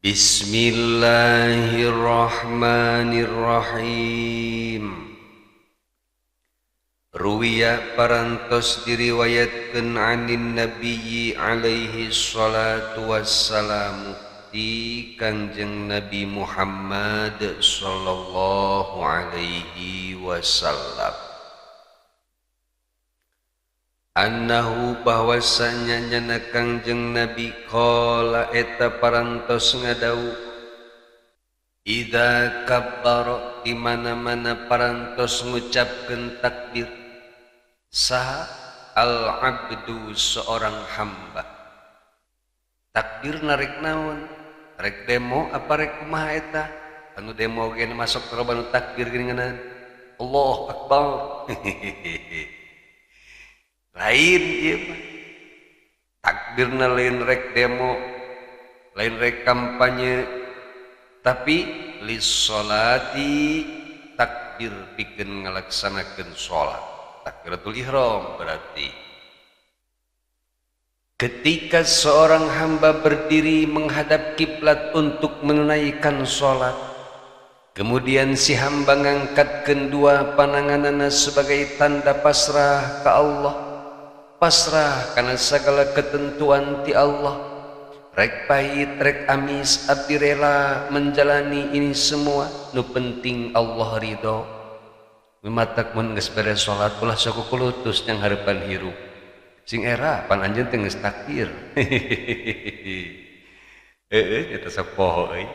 Bismillahirrahmanirrahim. Ruwiya parantos diriwayatkeun anin nabiyyi alaihi salatu wassalamu ti Kangjeng Nabi Muhammad sallallahu alaihi wasallam annahu bahwasanya nyana Kangjeng Nabi qala eta parantos ngadau idza kabbara di mana-mana parantos ngucapkeun takbir saha al abdu seorang hamba. Takbir narek naon? Rek demo apa rek kumaha eta? Anu demo ge masuk ke robanu takbir geuningan Allahu Akbar. Lain ieu mah. Takbirna lain rek demo, lain rek kampanye, tapi lis sholati takbir pikeun ngalaksanakeun salat. Takbiratul ihram berarti ketika seorang hamba berdiri menghadap kiblat untuk menunaikan salat, kemudian si hamba ngangkatkeun dua pandanganna sebagai tanda pasrah ke Allah, pasrah karena segala ketentuan ti Allah. Rek pahit rek amis abdi rela menjalani ini semua, nu penting Allah ridho. Matak mun geus beres salat ulah sok kulutus yang hareupan hirup sing era pan anjeun teh geus takbir. Eta sok poho euy.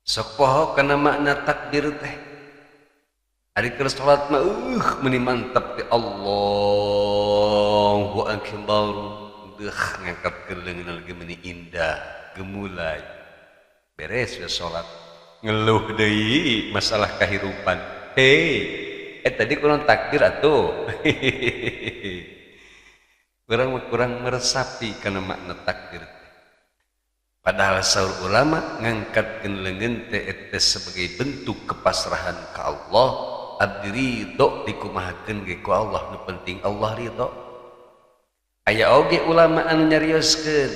Sok poho kana makna takbir teh. Ari keur salat mah meuni mantap teh Allahu akbar. Ngangkatkeun leungeun lagi meuni indah gemulai. Beres we salat ngeluh deui masalah kahirupan. Tadi kurang takbir atuh. kurang meresapi kana makna takbir. Padahal saur ulama ngangkatkeun leungeun teh eta sebagai bentuk kepasrahan ka Allah. Abdi ridho dikumahakeun ge ku Allah, nu penting Allah ridho. Aya oge ulama anu nyarioskeun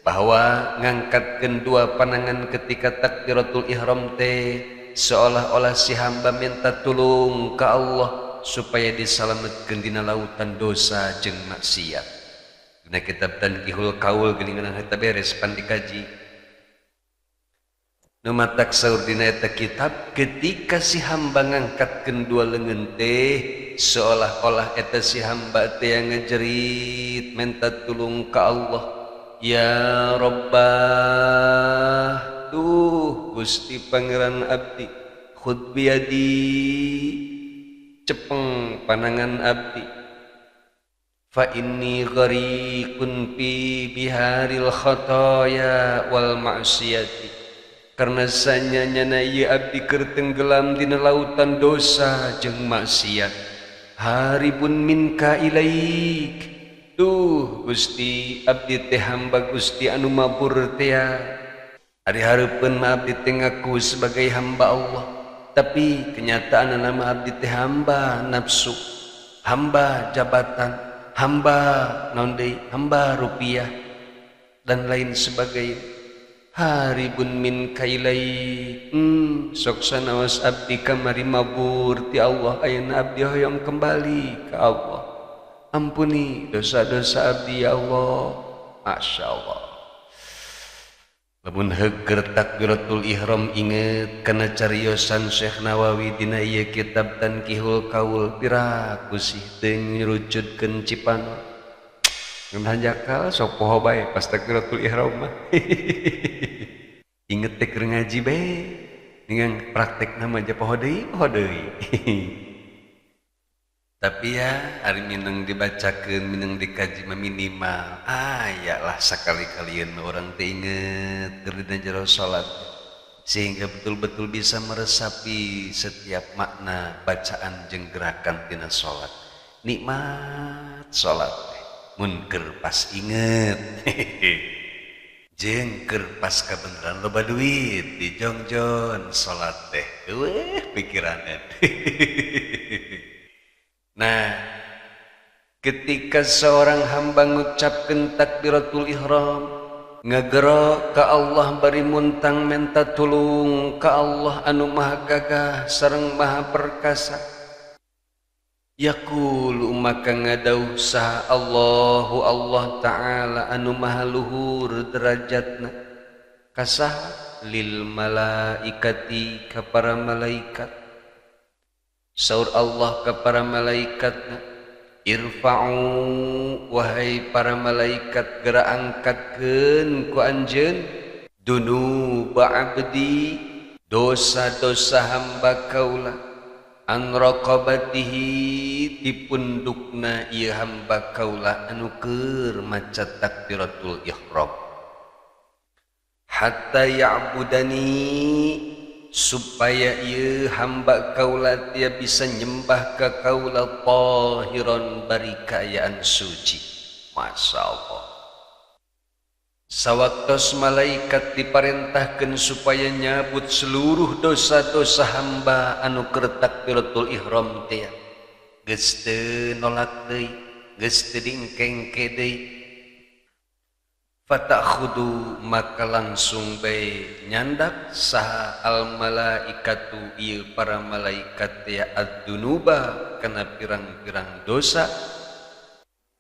bahwa ngangkatkeun dua pandangan ketika takbiratul ihram teh seolah-olah si hamba minta tulung ke Allah supaya disalametkeun dina lautan dosa jeung maksiat. Dina kitab Tanqihul Qaul geuningan eta beres pan dikaji. Nu matak saur dina eta kitab ketika si hamba ngangkatkeun dua leungeun teh seolah-olah eta si hamba teh yang ngejerit minta tulung ka Allah. Ya Rabbah, duh Gusti Pangeran abdi, khud biadi, cepeng panangan abdi. Fa inni gharikun fi biharil khotoya wal ma'siyati. Karena sanyanya ieu abdi keur tenggelam dina lautan dosa jeung maksiat. Haribun minka ilaik. Tuh Gusti abdi teh hamba Gusti anu mabur teh. Ari hareupeun mah abdi teh ngaku sebagai hamba Allah, tapi kenyataan nama abdi teh hamba nafsu, hamba jabatan, hamba naon deui, hamba rupiah dan lain sebagainya. Haribun min kailai, sok sanaos abdi kamari mabur ti Allah, ayeuna abdi hoyong kembali ke Allah. Ampuni dosa-dosa abdi ya Allah. Masya Allah. Lamun heukeur takbiratul ihram inget kana cariosan Syekh Nawawi dina ieu kitab Tanqihul Qaul piraku sih teu nyurucutkeun cipano. Ngan hanjakal sok poho bae pas takbiratul ihram mah. Inget teh keur ngaji bae. Dengan praktekna mah aja poho deui. Tapi ya hari minang dibacakeun minang dikaji minimal ayalah sakali-kalian orang teh inget keur dina jero salat sehingga betul-betul bisa meresapi setiap makna bacaan jeung gerakan dina salat. Nikmat salat mun keur pas inget. Jeung keur pas kabeneran loba duit di jongjon salat teh. Pikiranna. Nah, ketika seorang hamba mengucapkan takbiratul ihram, ngagero ka Allah bari muntang menta tulung ka Allah anu maha gagah sareng maha perkasa. Yaqulu maka ngadauh saha Allahu Allah Ta'ala anu maha luhur derajatna kasaha lil malaikati ka para malaikat. Saur Allah ka para malaikatna, irfa'u wahai para malaikat geura angkatkeun ku anjeun dunuba abdi dosa-dosa hamba kaula an raqabatihi ti pundukna ieu hamba kaula anu keur maca takbiratul ihram hatta ya'budani supaya ieu hamba kaula dia bisa nyembah ka kaula tahiron bari kaayaan suci. Masyaallah. Sawaktos malaikat diparentahkeun supaya nyabut seluruh dosa-dosa hamba anu keur takbiratul ihram teh geus teu nolak deui, geus teu diengkengke deui, fatakhudu maka langsung bae nyandak saha al malaikatu ieu para malaikat teh ad-dunuba kana pirang-pirang dosa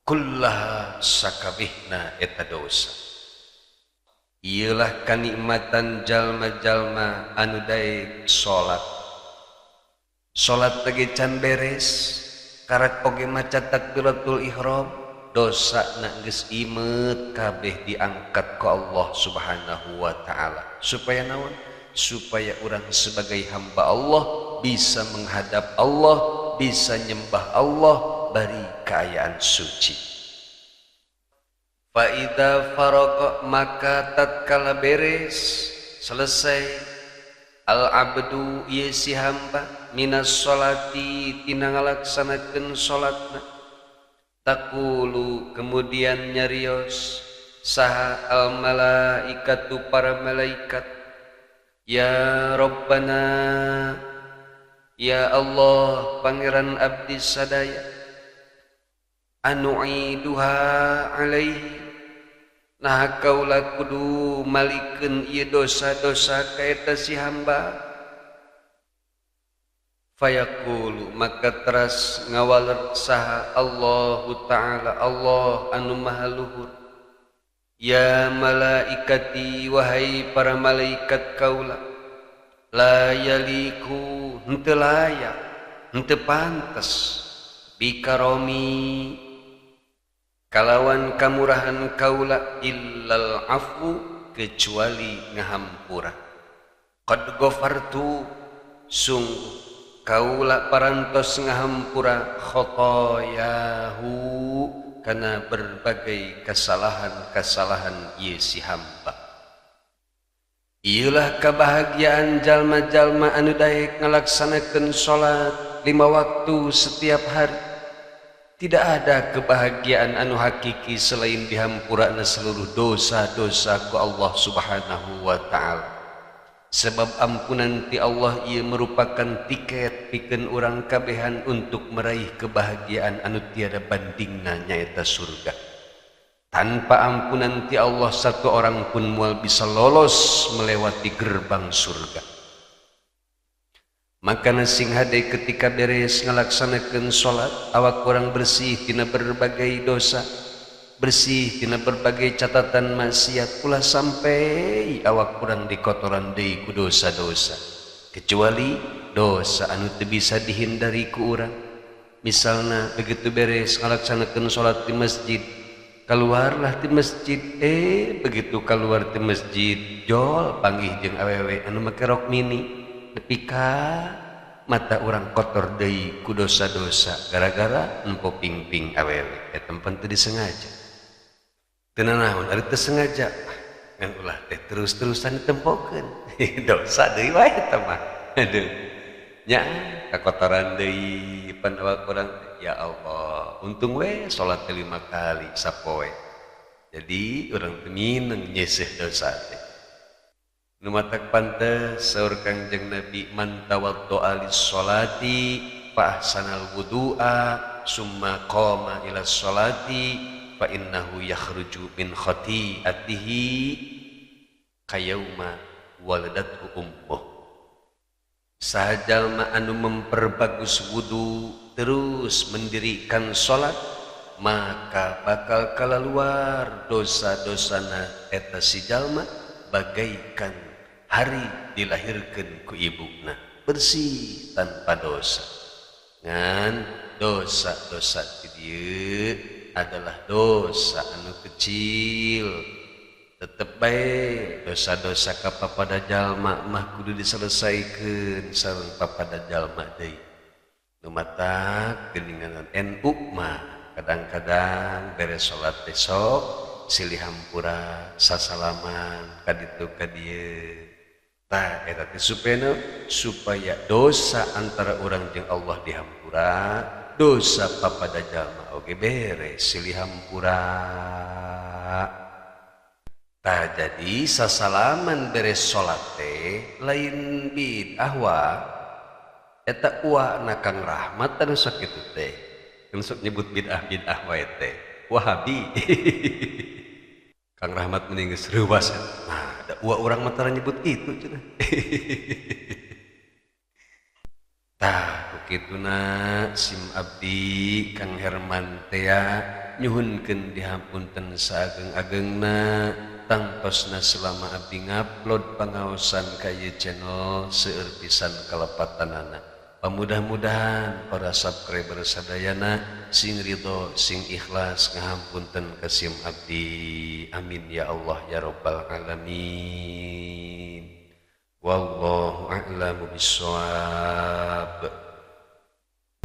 kullaha sakabehna eta dosa. Ialah kanikmatan jalma-jalma anu daek salat. Salat teh can beres, karak oge maca takbiratul ihram, dosana geus imet kabeh diangkat ku Allah Subhanahu wa taala. Supaya naon? Supaya urang sebagai hamba Allah bisa menghadap Allah, bisa nyembah Allah bari kaayaan suci. Faida faragha maka tatkala beres selesai al abdu ieu si hamba minas sholati tina ngalaksanakeun salatna taqulu kemudian nyarios saha al malaikatu para malaikat ya Rabbana ya Allah pangeran abdi sadaya anu'iduha alaihi nah kaula kudu malikeun ieu dosa-dosa ka eta si hamba. Fayaqulu maka teras ngawaler saha Allahu Ta'ala Allah anu maha luhur ya malaikati wahai para malaikat kaula la yaliku henteu layak henteu pantes bikaromi kalawan kamurahan kaula illal afu kecuali ngahampura. Qad ghafartu sungguh kaula parantos ngahampura khotoyahu kana berbagai kesalahan-kesalahan ieu si hamba. Ieulah kebahagiaan jalma-jalma anu daek ngalaksanakeun salat 5 waktu setiap hari. Tidak ada kebahagiaan anu hakiki selain dihampurana seluruh dosa-dosa ku Allah Subhanahu wa taala. Sebab ampunan ti Allah ieu merupakan tiket pikeun urang kabehan untuk meraih kebahagiaan anu tiada bandingna nyaeta surga. Tanpa ampunan ti Allah satu orang pun moal bisa lolos melewati gerbang surga. Maka sing hade ketika beres ngalaksanakeun salat awak urang bersih tina berbagai dosa, bersih tina berbagai catatan maksiat, ulah sampai awak urang dikotoran deui ku dosa-dosa kecuali dosa anu teu bisa dihindari ku urang. Misalna begitu beres ngalaksanakeun salat di masjid, keluarlah di masjid, begitu keluar di masjid jol panggih jeung awewe anu make rok mini nepi ka mata urang kotor deui ku dosa-dosa gara-gara empo ping-ping awewe eta tempat teu disengaja. Teu naon ari teu sengaja ngan ulah teh terus-terusan ditempokeun dosa deui wae eta mah. Aduh nya kakotoran deui pan awak urang ya Allah untung we salat 5 kali sapoe jadi urang teu mineng nyeseh dosa teh. Nu matak pantes saur Kangjeng Nabi man tawaddo'a lis-sholati fa ahsanal wudu'a summa qama ila sholati fa innahu yakhruju min khati'atihi kayauma waladathu ummuh. Sajalma anu memperbagus wudu terus mendirikan salat, maka bakal kalaluar dosa-dosana eta si jalma bagaikan hari dilahirkeun ku ibuna, bersih tanpa dosa. Ngan dosa-dosa dieu adalah dosa anu kecil, tetep bae dosa-dosa ka papada jalma mah kudu diselesaikeun sareng papada jalma deui. Nu matak geuningan NU mah kadang-kadang beres salat besok silih hampura sasalaman kaditu ka dieu. Tah eta teh supaya dosa antara urang jeung Allah dihampura, dosa papada jalma oge beres silih hampura. Tah jadi sasalaman beres salat teh lain bid'ah wa eta uwana Kang Rahmat anu sakitu teh. Kan sok nyebut bid'ah wae teh Wahabi. Kang Rahmat mending geus reuwas. Nah, ada urang mah tara nyebut kitu cenah. Tah kituna sim abdi Kang Herman teh nyuhunkeun dihampunten saageng-agengna tangtosna selama abdi ngupload pangaosan ka ieu channel seueur pisan kalepatanana. Mudah-mudahan para subscriber sadayana sing ridho sing ikhlas ngahampunten ka sim abdi. Amin ya Allah ya rabbal alamin. Wallahu a'lamu bissawab.